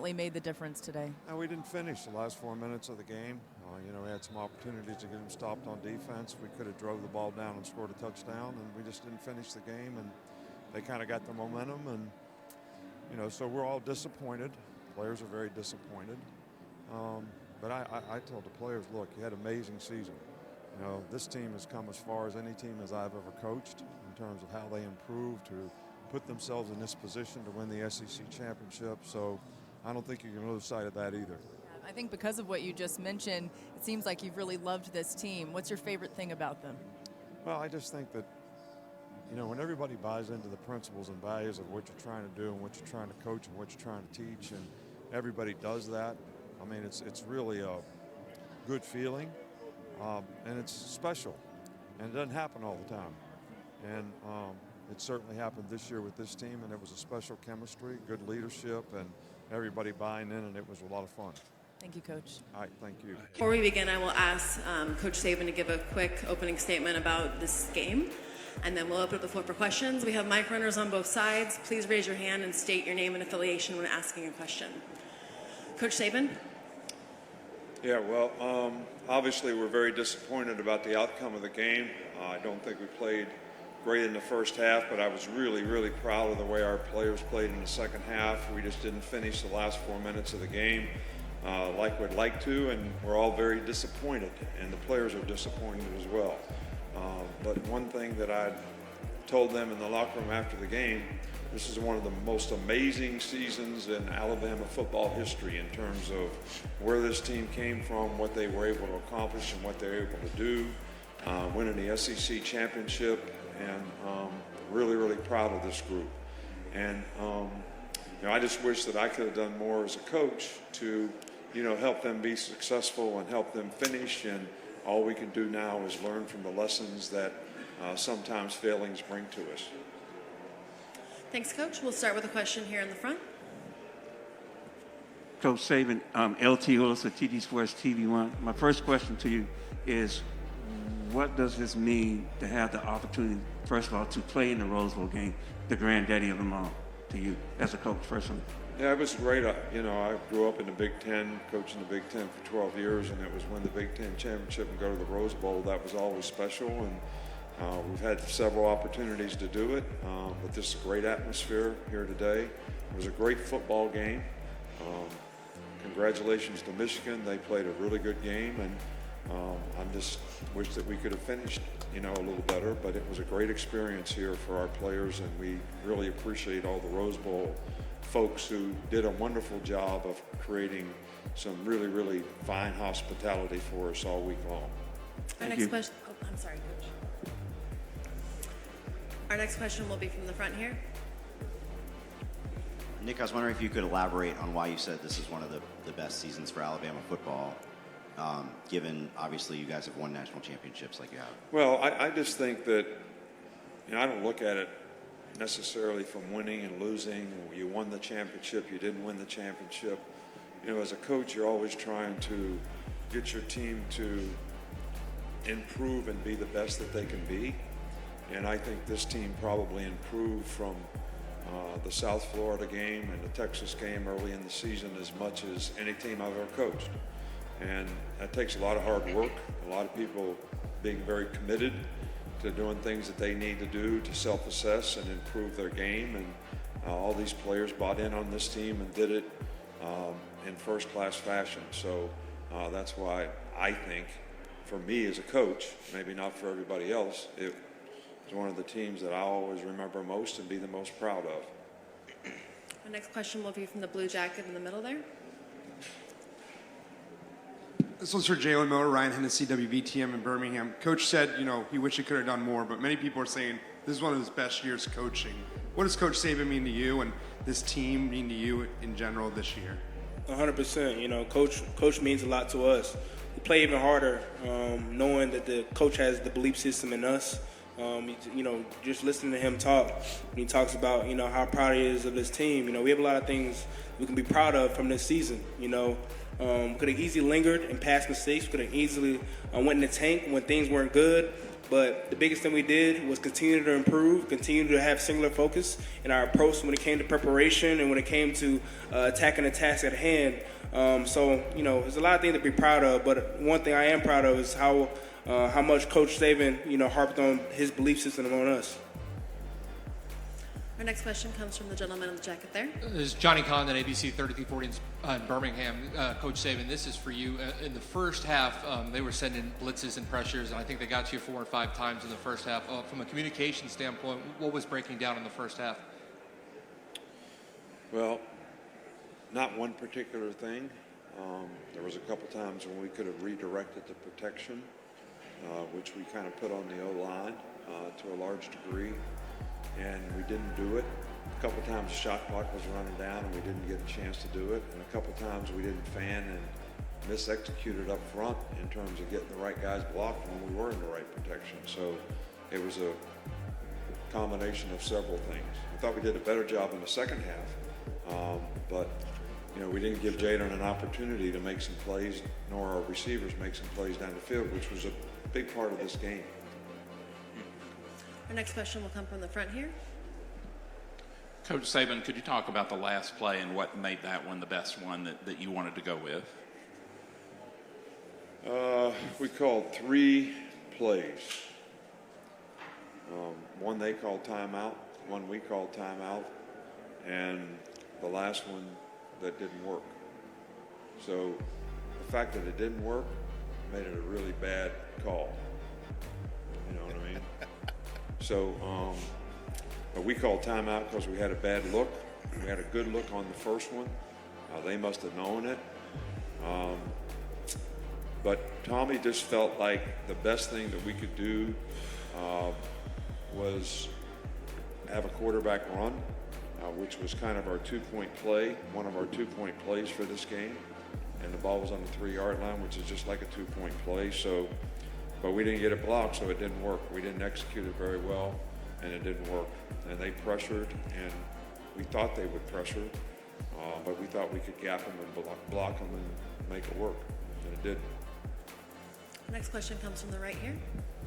ultimately made the difference today? No, we didn't finish the last 4 minutes of the game. We had some opportunities to get them stopped on defense. We could have drove the ball down and scored a touchdown, and we just didn't finish the game. And they kind of got the momentum, and so we're all disappointed. Players are very disappointed. But I told the players, look, you had an amazing season. This team has come as far as any team as I've ever coached in terms of how they improved to put themselves in this position to win the SEC championship. So I don't think you can lose sight of that either. I think because of what you just mentioned, it seems like you've really loved this team. What's your favorite thing about them? Well, I just think that, when everybody buys into the principles and values of what you're trying to do and what you're trying to coach and what you're trying to teach, and everybody does that, it's really a good feeling, and it's special, and it doesn't happen all the time. And it certainly happened this year with this team, and it was a special chemistry, good leadership, and everybody buying in, and it was a lot of fun. Thank you, Coach. All right, thank you. Before we begin, I will ask Coach Saban to give a quick opening statement about this game, and then we'll open up the floor for questions. We have mic runners on both sides. Please raise your hand and state your name and affiliation when asking a question. Coach Saban? Yeah, well, obviously we're very disappointed about the outcome of the game. I don't think we played great in the first half, but I was really, really proud of the way our players played in the second half. We just didn't finish the last 4 minutes of the game like we'd like to, and we're all very disappointed, and the players are disappointed as well. But one thing that I told them in the locker room after the game, this is one of the most amazing seasons in Alabama football history in terms of where this team came from, what they were able to accomplish, and what they were able to do, winning the SEC championship, and really, really proud of this group. And I just wish that I could have done more as a coach to help them be successful and help them finish, and all we can do now is learn from the lessons that sometimes failings bring to us. Thanks, Coach. We'll start with a question here in the front. Coach Saban, LT Willis of TD Sports TV1. My first question to you is, what does this mean to have the opportunity, first of all, to play in the Rose Bowl game, the granddaddy of them all, to you as a coach personally? Yeah, it was great. I grew up in the Big Ten, coaching the Big Ten for 12 years, and it was win the Big Ten championship and go to the Rose Bowl. That was always special, and we've had several opportunities to do it, but this is a great atmosphere here today. It was a great football game. Congratulations to Michigan. They played a really good game, and I just wish that we could have finished, a little better, but it was a great experience here for our players, and we really appreciate all the Rose Bowl folks who did a wonderful job of creating some really, really fine hospitality for us all week long. Our next question. Oh, I'm sorry, Coach. Our next question will be from the front here. Nick, I was wondering if you could elaborate on why you said this is one of the best seasons for Alabama football, given obviously you guys have won national championships like you have. Well, I just think that, I don't look at it necessarily from winning and losing. You won the championship, you didn't win the championship. As a coach, you're always trying to get your team to improve and be the best that they can be. And I think this team probably improved from the South Florida game and the Texas game early in the season as much as any team I've ever coached. And that takes a lot of hard work, a lot of people being very committed to doing things that they need to do to self-assess and improve their game. And all these players bought in on this team and did it in first-class fashion. So that's why I think, for me as a coach, maybe not for everybody else, it was one of the teams that I always remember most and be the most proud of. Our next question will be from the blue jacket in the middle there. This one's for Jalen Miller, Ryan Hennessy, WVTM in Birmingham. Coach said, he wished he could have done more, but many people are saying this is one of his best years coaching. What does Coach Saban mean to you and this team mean to you in general this year? 100%. Coach means a lot to us. We play even harder knowing that the coach has the belief system in us. Just listening to him talk, when he talks about, how proud he is of this team. We have a lot of things we can be proud of from this season. Could have easily lingered and passed mistakes. Could have easily went in the tank when things weren't good. But the biggest thing we did was continue to improve, continue to have singular focus in our approach when it came to preparation and when it came to attacking the task at hand. So, there's a lot of things to be proud of, but one thing I am proud of is how much Coach Saban, harped on his belief system on us. Our next question comes from the gentleman in the jacket there. This is Johnny Condon, ABC 3340 in Birmingham. Coach Saban, this is for you. In the first half, they were sending blitzes and pressures, and I think they got you 4 or 5 times in the first half. From a communication standpoint, what was breaking down in the first half? Well, not one particular thing. There was a couple times when we could have redirected the protection, which we kind of put on the O-line to a large degree, and we didn't do it. A couple times the shot clock was running down and we didn't get a chance to do it, and a couple times we didn't fan and mis-executed up front in terms of getting the right guys blocked when we were in the right protection. So it was a combination of several things. I thought we did a better job in the second half, but we didn't give Jaden an opportunity to make some plays, nor our receivers make some plays down the field, which was a big part of this game. Our next question will come from the front here. Coach Saban, could you talk about the last play and what made that one the best one that you wanted to go with? We called 3 plays. One they called timeout, one we called timeout, and the last one that didn't work. So the fact that it didn't work made it a really bad call. You know what I mean? So but we called timeout because we had a bad look. We had a good look on the first one. They must have known it. But Tommy just felt like the best thing that we could do was have a quarterback run, which was kind of our 2-point play, one of our 2-point plays for this game. And the ball was on the 3-yard line, which is just like a 2-point play. So, but we didn't get it blocked, so it didn't work. We didn't execute it very well, and it didn't work. And they pressured, and we thought they would pressure, but we thought we could gap them and block them and make it work, and it did. Next question comes from the right here.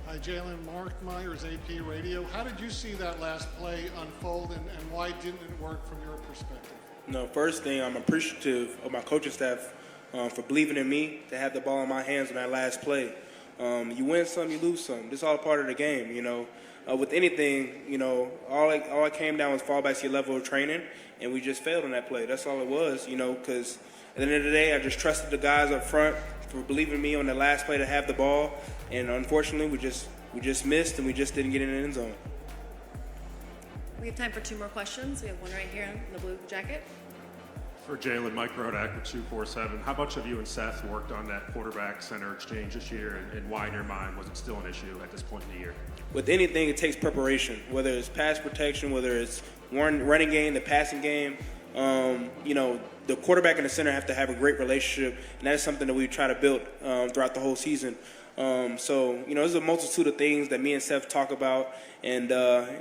Hi, Jalen. Mark Myers, AP Radio. How did you see that last play unfold, and why didn't it work from your perspective? First thing, I'm appreciative of my coaching staff for believing in me to have the ball in my hands on that last play. You win some, you lose some. This is all part of the game, With anything, all it came down was fall back to your level of training, and we just failed on that play. That's all it was, because at the end of the day, I just trusted the guys up front for believing in me on the last play to have the ball, and unfortunately, we just missed, and we just didn't get in the end zone. We have time for 2 more questions. We have one right here in the blue jacket. For Jalen, Mike Rodak with 247. How much have you and Seth worked on that quarterback center exchange this year, and why in your mind was it still an issue at this point in the year? With anything, it takes preparation, whether it's pass protection, whether it's running game, the passing game. The quarterback and the center have to have a great relationship, and that is something that we try to build throughout the whole season. There's a multitude of things that me and Seth talk about, and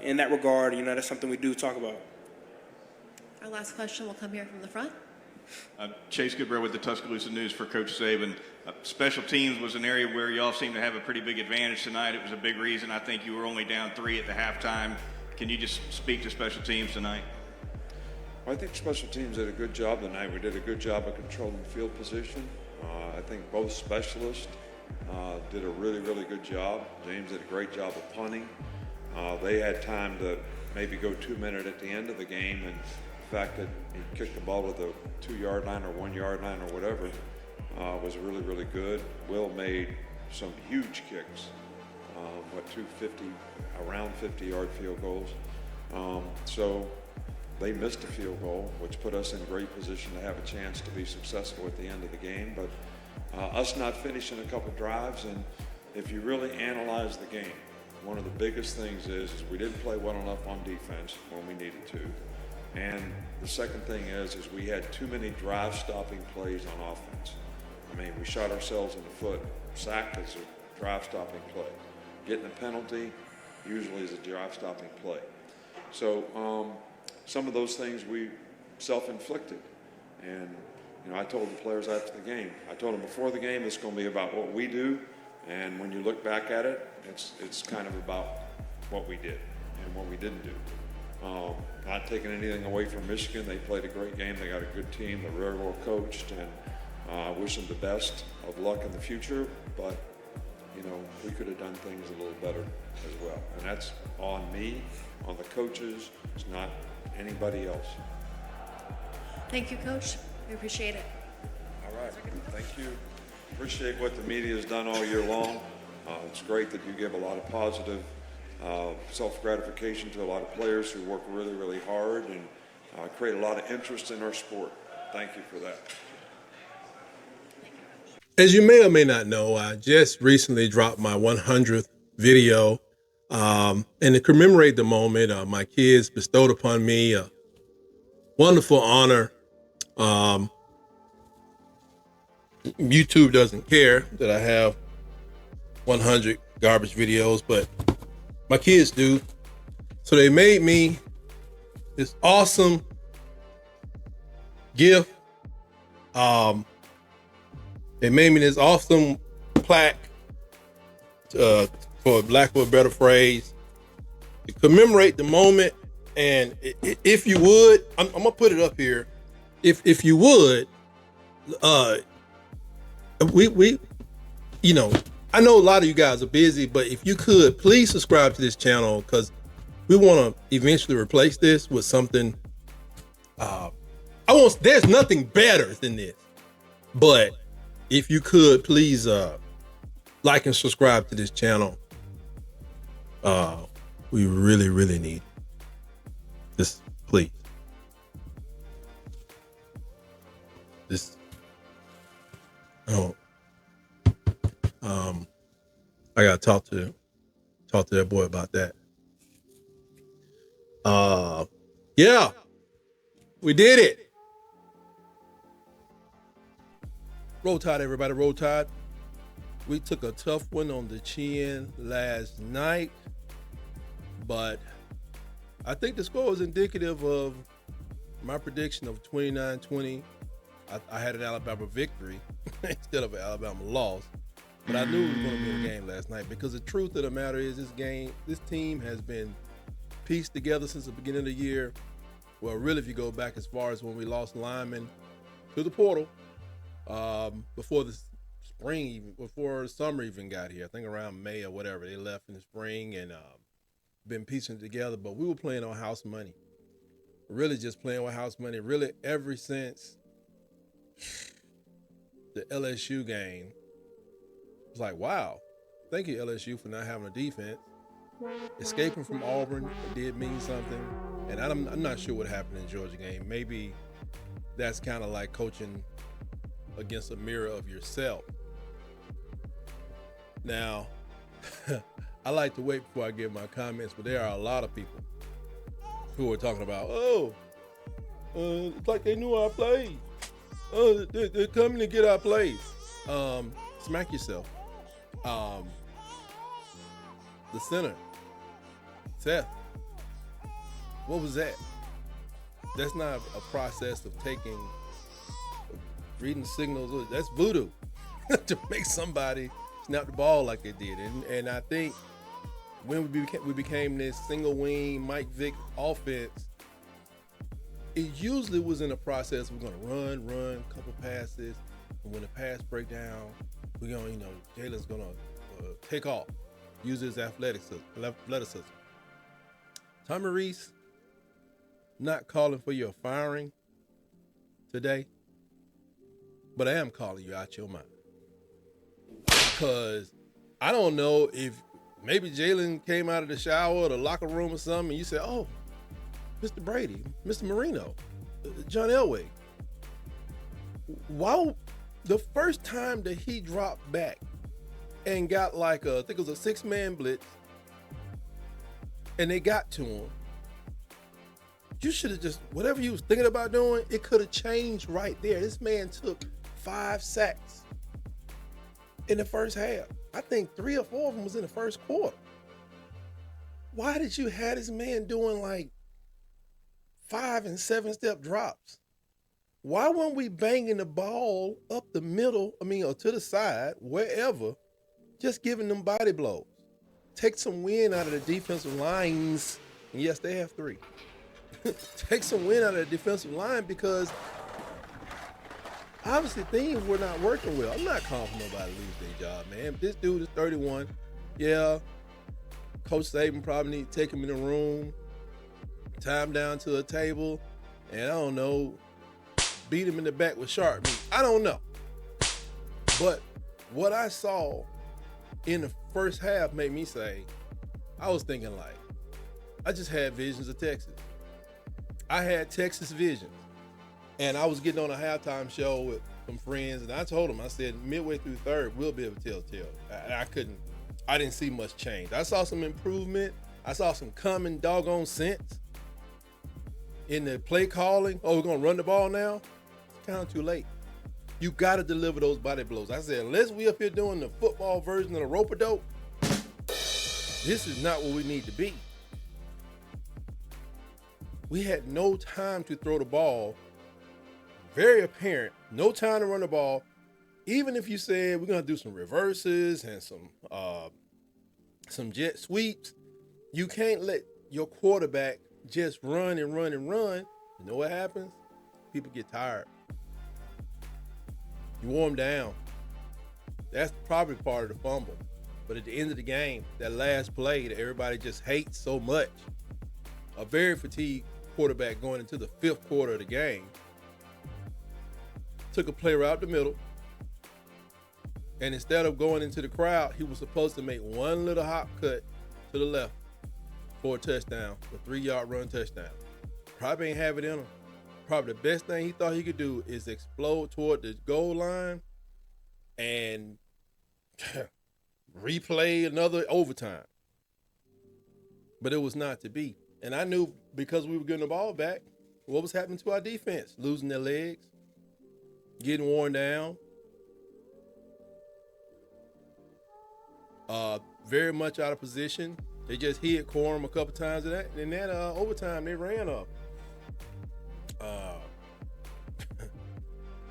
in that regard, that's something we do talk about. Our last question will come here from the front. Chase Goodrow with the Tuscaloosa News for Coach Saban. Special teams was an area where y'all seem to have a pretty big advantage tonight. It was a big reason. I think you were only down 3 at the halftime. Can you just speak to special teams tonight? Well, I think special teams did a good job tonight. We did a good job of controlling field position. I think both specialists did a really, really good job. James did a great job of punting. They had time to maybe go 2-minute at the end of the game, and the fact that he kicked the ball to the 2-yard line or 1-yard line or whatever was really, really good. Will made some huge kicks, around 50-yard field goals. So they missed a field goal, which put us in great position to have a chance to be successful at the end of the game. But us not finishing a couple drives, and if you really analyze the game, one of the biggest things is we didn't play well enough on defense when we needed to. And the second thing is we had too many drive-stopping plays on offense. I mean, we shot ourselves in the foot. Sack is a drive-stopping play. Getting a penalty usually is a drive-stopping play. So some of those things we self-inflicted. And, I told the players after the game, I told them before the game, it's going to be about what we do, And when you look back at it, it's kind of about what we did and what we didn't do. Not taking anything away from Michigan. They played a great game. They got a good team. They're very well coached, and I wish them the best of luck in the future. But, you know, we could have done things a little better as well. And that's on me, on the coaches. It's not anybody else. Thank you, Coach. We appreciate it. All right. Thank you. Appreciate what the media has done all year long. It's great that you give a lot of positive self-gratification to a lot of players who work really, really hard and create a lot of interest in our sport. Thank you for that. As you may or may not know, I just recently dropped my 100th video. And to commemorate the moment, my kids bestowed upon me a wonderful honor. YouTube doesn't care that I have 100 garbage videos, but my kids do. So they made me this awesome gift. They made me this awesome plaque, for lack of a better phrase, to commemorate the moment. And if you would, I'm gonna put it up here. If you would, we, you know, I know a lot of you guys are busy, but if you could, please subscribe to this channel, because we want to eventually replace this with something. There's nothing better than this, but if you could, please like and subscribe to this channel. We really, really need this, please. This, I gotta talk to that boy about that. Yeah, we did it. Roll Tide, everybody, Roll Tide. We took a tough one on the chin last night, but I think the score was indicative of my prediction of 29-20. I had an Alabama victory instead of an Alabama loss, but I knew it was going to be a game last night, because the truth of the matter is this team has been pieced together since the beginning of the year. Well, really, if you go back as far as when we lost Lyman to the portal, before the spring, even before the summer even got here, I think around May or whatever, they left in the spring, and been piecing it together. But we were playing on house money, really just playing with house money, really ever since the LSU game. It's like, wow, thank you, LSU, for not having a defense. Escaping from Auburn did mean something, and I'm not sure what happened in the Georgia game. Maybe that's kind of like coaching against a mirror of yourself. Now, I like to wait before I give my comments, but there are a lot of people who are talking about, it's like they knew our plays. They're coming to get our plays. Smack yourself. The center, Seth, what was that? That's not a process of reading signals. That's voodoo to make somebody snap the ball like they did. And I think when we became this single wing Mike Vick offense, it usually was in a process. We're gonna run, couple passes, and when the pass break down, we're gonna, Jalen's gonna take off, use his athleticism. Tommy Reese, not calling for your firing today, but I am calling you out your mind. Because I don't know if maybe Jalen came out of the shower or the locker room or something, and you said, oh, Mr. Brady, Mr. Marino, John Elway. Why, the first time that he dropped back and got I think it was a 6-man blitz, and they got to him, you should have just, whatever you was thinking about doing, it could have changed right there. This man took 5 sacks in the first half. I think 3 or 4 of them was in the first quarter. Why did you have this man doing 5 and 7-step drops? Why weren't we banging the ball up the middle, or to the side, wherever, just giving them body blows. Take some wind out of the defensive lines. And yes, they have 3. Take some wind out of the defensive line because obviously things were not working well. I'm not calling for nobody to lose their job, man. This dude is 31. Yeah, Coach Saban probably need to take him in a room, tie him down to a table, and I don't know, beat him in the back with sharp meat. I don't know. But what I saw in the first half made me say, I was thinking like, I just had visions of Texas. I had Texas visions. And I was getting on a halftime show with some friends, and I told them, I said, midway through third, we'll be able to tell the tale. I didn't see much change. I saw some improvement. I saw some common doggone sense in the play calling. Oh, we're going to run the ball now? It's kind of too late. You got to deliver those body blows. I said, unless we up here doing the football version of the rope-a-dope, this is not where we need to be. We had no time to throw the ball. Very apparent. No time to run the ball. Even if you said we're going to do some reverses and some jet sweeps, you can't let your quarterback just run and run and run. You know what happens? People get tired. You wore them down. That's probably part of the fumble. But at the end of the game, that last play that everybody just hates so much, a very fatigued quarterback going into the 5th quarter of the game, took a play right up the middle, and instead of going into the crowd, he was supposed to make one little hop cut to the left for a touchdown, a 3-yard run touchdown. Probably ain't have it in him. Probably the best thing he thought he could do is explode toward the goal line and replay another overtime. But it was not to be. And I knew because we were getting the ball back, what was happening to our defense? Losing their legs, getting worn down. Very much out of position. They just hit Corum a couple times in that overtime. They ran up.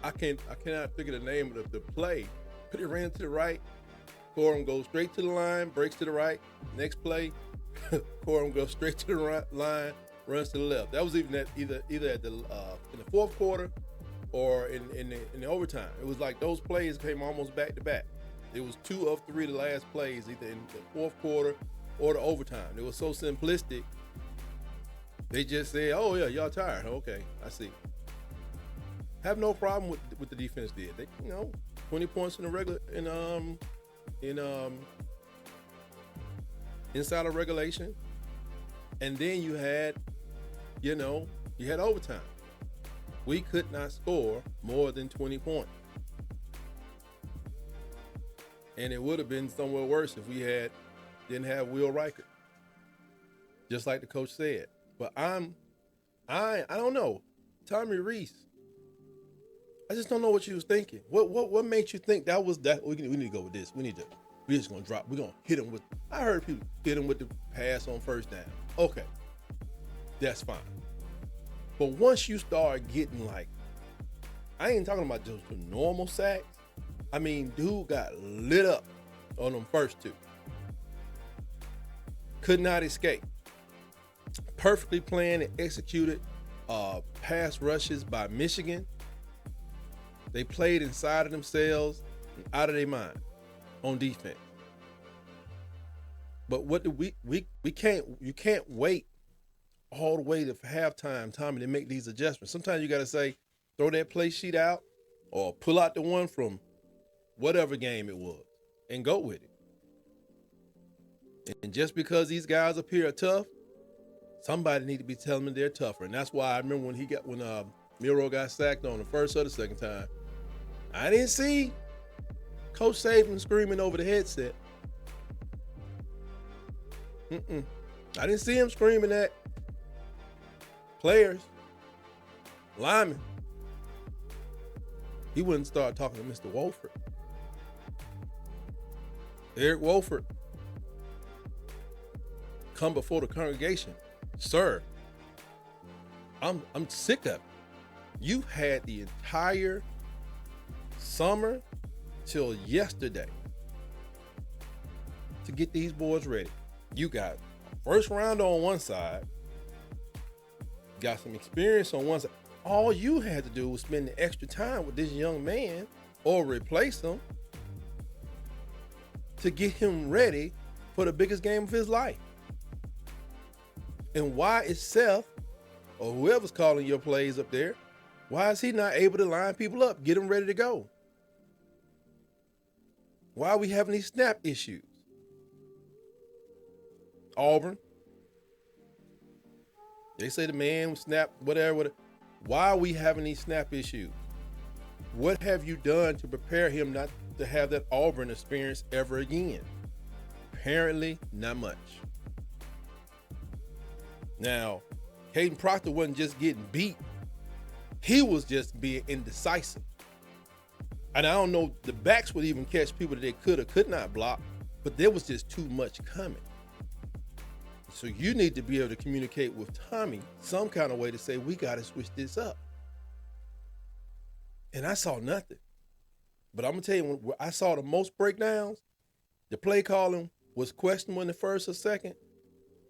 I cannot figure the name of the play, but it ran to the right. Corum goes straight to the line, breaks to the right. Next play, Corum goes straight to the right line, runs to the left. That was even either at the in the 4th quarter or in the overtime. It was like those plays came almost back to back. It was 2 of 3 of the last plays, either in the 4th quarter or the overtime. It was so simplistic. They just said, "Oh yeah, y'all tired? Okay, I see." Have no problem with what the defense did. They, 20 points in the regular inside of regulation, and then you had overtime. We could not score more than 20 points. And it would have been somewhere worse if we didn't have Will Riker. Just like the coach said. But I don't know. Tommy Reese, I just don't know what you was thinking. What made you think that was that? We need to go with this. We're just gonna drop. We're gonna hit him with. I heard people hit him with the pass on first down. Okay, that's fine. But once you start getting like, I ain't talking about just the normal sacks. I mean, dude got lit up on them first 2. Could not escape. Perfectly planned and executed pass rushes by Michigan. They played inside of themselves and out of their mind on defense. But what do we can't, you can't wait all the way to halftime, Tommy, to make these adjustments. Sometimes you got to say, throw that play sheet out or pull out the one from whatever game it was and go with it. And just because these guys up here are tough, somebody need to be telling them they're tougher. And that's why I remember when Miro got sacked on the first or the second time, I didn't see Coach Saban screaming over the headset. I didn't see him screaming at players, linemen. He wouldn't start talking to Mr. Wolford. Eric Wolford, come before the congregation. Sir, I'm sick of it. You had the entire summer till yesterday to get these boys ready. You got first rounder on one side, got some experience on one side. All you had to do was spend the extra time with this young man or replace him to get him ready for the biggest game of his life. And why is Seth, or whoever's calling your plays up there, why is he not able to line people up, get them ready to go? Why are we having these snap issues? Auburn, they say the man snapped, whatever. Why are we having these snap issues? What have you done to prepare him not to have that Auburn experience ever again? Apparently, not much. Now, Caden Proctor wasn't just getting beat. He was just being indecisive. And I don't know, the backs would even catch people that they could or could not block, but there was just too much coming. So you need to be able to communicate with Tommy some kind of way to say, we got to switch this up. And I saw nothing. But I'm going to tell you, when I saw the most breakdowns, the play calling was questionable in the first or second,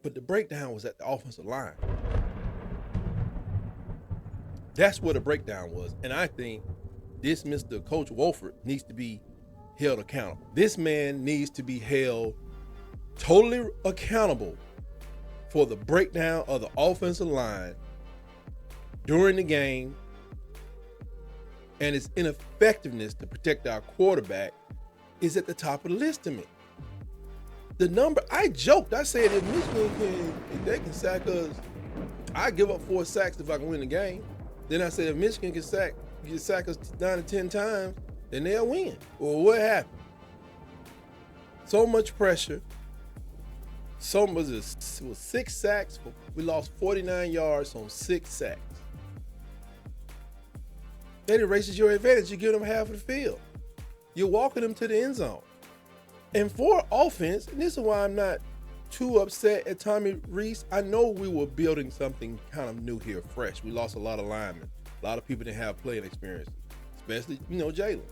but the breakdown was at the offensive line. That's where the breakdown was. And I think this Mr. Coach Wolford needs to be held accountable. This man needs to be held totally accountable for the breakdown of the offensive line during the game and its ineffectiveness to protect our quarterback is at the top of the list to me. The number, I joked, I said if Michigan if they can sack us, I give up 4 sacks if I can win the game. Then I said if Michigan can sack us 9 to 10 times, then they'll win. Well, what happened? So much pressure. It was 6 sacks. We lost 49 yards on 6 sacks. That erases your advantage. You give them half of the field. You're walking them to the end zone. And for offense, and this is why I'm not too upset at Tommy Rees. I know we were building something kind of new here, fresh. We lost a lot of linemen. A lot of people didn't have playing experience, especially, Jalen.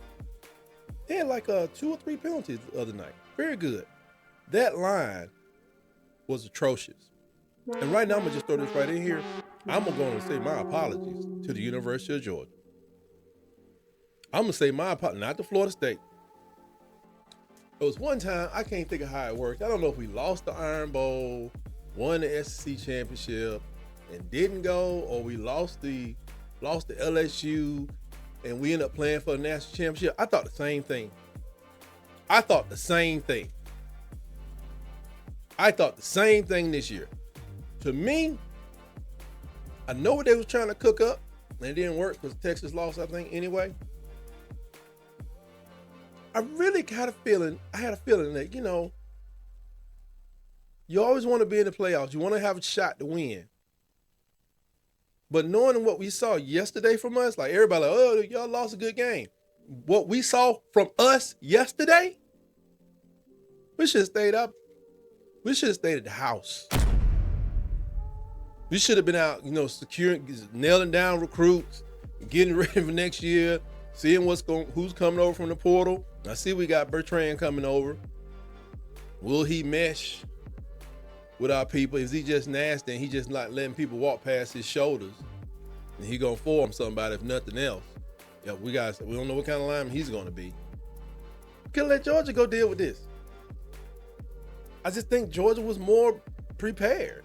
They had like 2 or 3 penalties the other night. Very good. That line was atrocious. And right now, I'm going to just throw this right in here. I'm going to go and say my apologies to the University of Georgia. I'm going to say my apologies, not to Florida State. There was one time, I can't think of how it worked. I don't know if we lost the Iron Bowl, won the SEC championship, and didn't go, or we lost the LSU, and we ended up playing for the national championship. I thought the same thing. I thought the same thing this year. To me, I know what they was trying to cook up, and it didn't work because Texas lost, I think, anyway. I had a feeling that, you always want to be in the playoffs. You want to have a shot to win. But knowing what we saw yesterday from us, like everybody, y'all lost a good game. What we saw from us yesterday, we should have stayed up. We should have stayed at the house. We should have been out, securing, nailing down recruits, getting ready for next year, seeing who's coming over from the portal. I see we got Bertrand coming over. Will he mesh with our people? Is he just nasty and he just not letting people walk past his shoulders? And he gonna form somebody if nothing else. Yeah, we don't know what kind of lineman he's gonna be. We can let Georgia go deal with this. I just think Georgia was more prepared.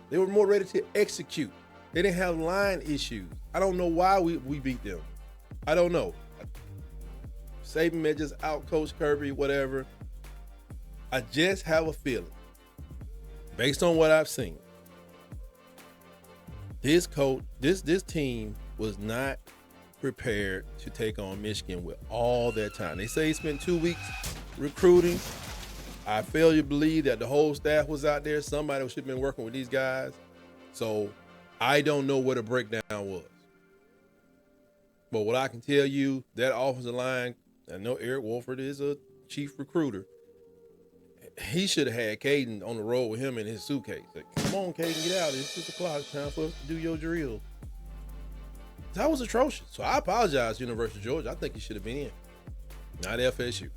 They were more ready to execute. They didn't have line issues. I don't know why we beat them. I don't know. Saban may just out-coach Kirby, whatever. I just have a feeling, based on what I've seen, this team was not prepared to take on Michigan with all their time. They say he spent 2 weeks recruiting. I fail to believe that the whole staff was out there. Somebody should have been working with these guys. So I don't know what a breakdown was. But what I can tell you, that offensive line, I know Eric Wolford is a chief recruiter. He should have had Caden on the road with him in his suitcase. Like, come on, Caden, get out. It's 6 o'clock. It's time for us to do your drill. That was atrocious. So I apologize, University of Georgia. I think he should have been in, not FSU.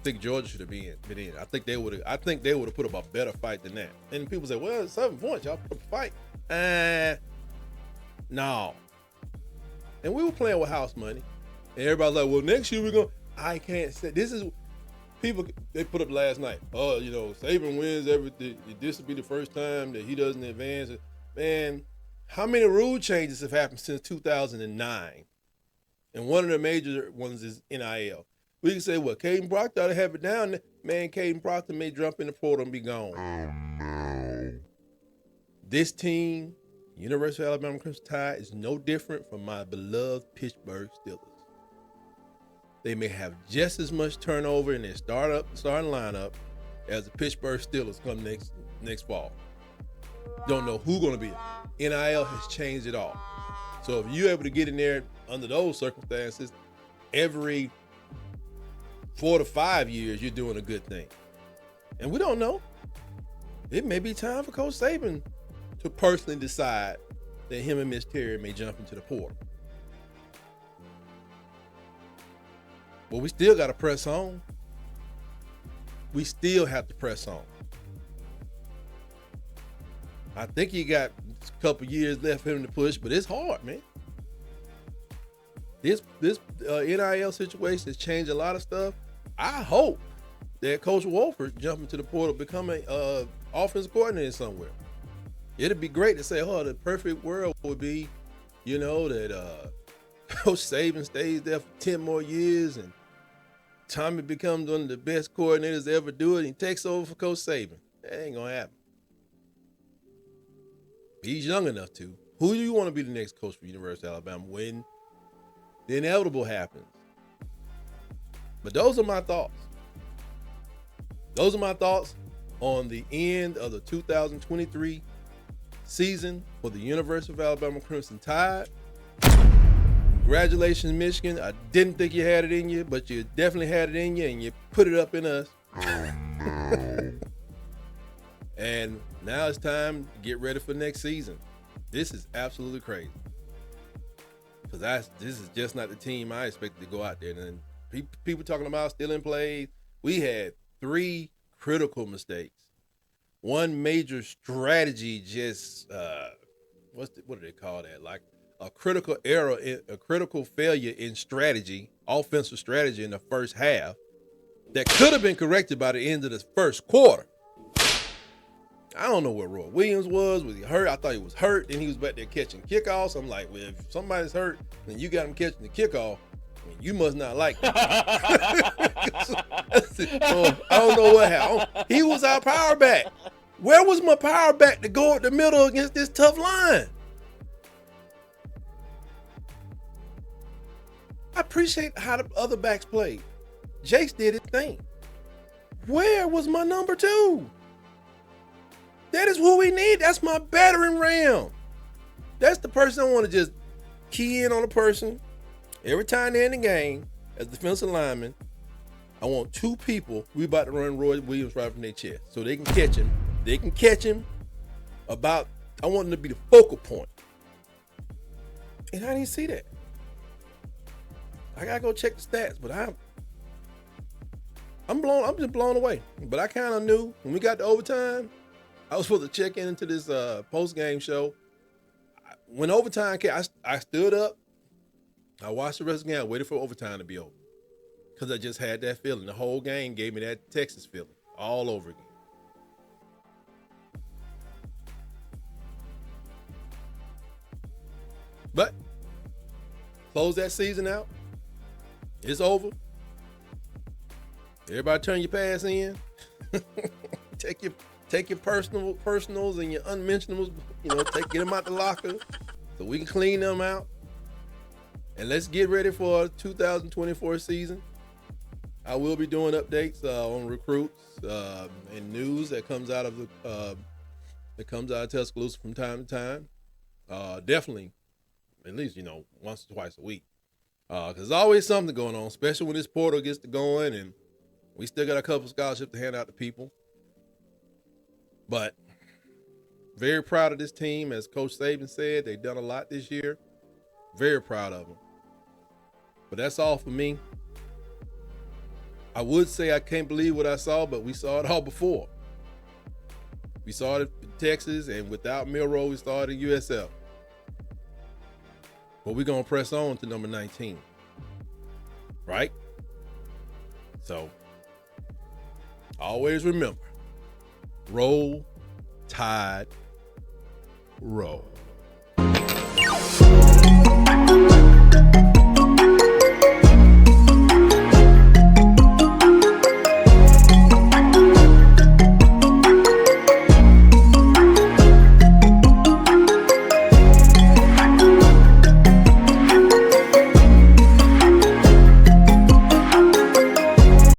think Georgia should have been in. I think they would have put up a better fight than that. And people say, well, 7 points, y'all put up a fight. No. And we were playing with house money. And everybody's like, well, next year we're going to. I can't say. This is. People, they put up last night. Oh, Saban wins everything. This will be the first time that he doesn't advance. Man, how many rule changes have happened since 2009? And one of the major ones is NIL. We can say, well, Caden Proctor ought to have it down. Man, Caden Proctor may jump in the portal and be gone. Oh, no. This team, University of Alabama Crimson Tide, is no different from my beloved Pittsburgh Steelers. They may have just as much turnover in their starting lineup as the Pittsburgh Steelers come next fall. Don't know who's going to be it. NIL has changed it all. So if you're able to get in there under those circumstances, every 4 to 5 years, you're doing a good thing. And we don't know. It may be time for Coach Saban to personally decide that him and Miss Terry may jump into the portal. But we still got to press on. We still have to press on. I think he got a couple years left for him to push, but it's hard, man. This NIL situation has changed a lot of stuff. I hope that Coach Wolford jump into the portal, become a offensive coordinator somewhere. It'd be great to say, oh, the perfect world would be, that Coach Saban stays there for 10 more years and Tommy becomes one of the best coordinators to ever do it and he takes over for Coach Saban. That ain't going to happen. He's young enough to. Who do you want to be the next coach for University of Alabama when the inevitable happens? But those are my thoughts. Those are my thoughts on the end of the 2023 season for the University of Alabama Crimson Tide. Congratulations, Michigan. I didn't think you had it in you, but you definitely had it in you, and you put it up in us. And now it's time to get ready for next season. This is absolutely crazy. Because this is just not the team I expected to go out there. And people talking about stealing plays. We had 3 critical mistakes. One major strategy just, what do they call that? Like a critical error, a critical failure in strategy, offensive strategy in the first half that could have been corrected by the end of the first quarter. I don't know where Roy Williams was. Was he hurt? I thought he was hurt. Then he was back there catching kickoffs. I'm like, well, if somebody's hurt and you got him catching the kickoff, you must not like him. So, I don't know what happened. He was our power back. Where was my power back to go at the middle against this tough line? I appreciate how the other backs played. Jace did his thing. Where was my number 2? That is who we need. That's my battering ram. That's the person I want to just key in on a person. Every time they're in the game, as defensive lineman, I want 2 people. We about to run Roy Williams right from their chest. So they can catch him. They can catch him I want him to be the focal point. And I didn't see that. I gotta go check the stats, but I'm just blown away. But I kind of knew when we got to overtime, I was supposed to check into this post-game show. When overtime came, I stood up. I watched the rest of the game. I waited for overtime to be over because I just had that feeling. The whole game gave me that Texas feeling all over again. But close that season out. It's over. Everybody turn your pass in. Take your personals and your unmentionables, get them out the locker so we can clean them out. And let's get ready for 2024 season. I will be doing updates on recruits and news that comes out of Tuscaloosa from time to time. Definitely, at least once or twice a week. Because there's always something going on, especially when this portal gets to going, and we still got a couple scholarships to hand out to people. But very proud of this team. As Coach Saban said, they've done a lot this year. Very proud of them. But that's all for me. I would say I can't believe what I saw, but we saw it all before. We saw it in Texas, and without Milroe, we saw it in USF. But we're going to press on to number 19. Right? So, always remember, roll, tide, roll.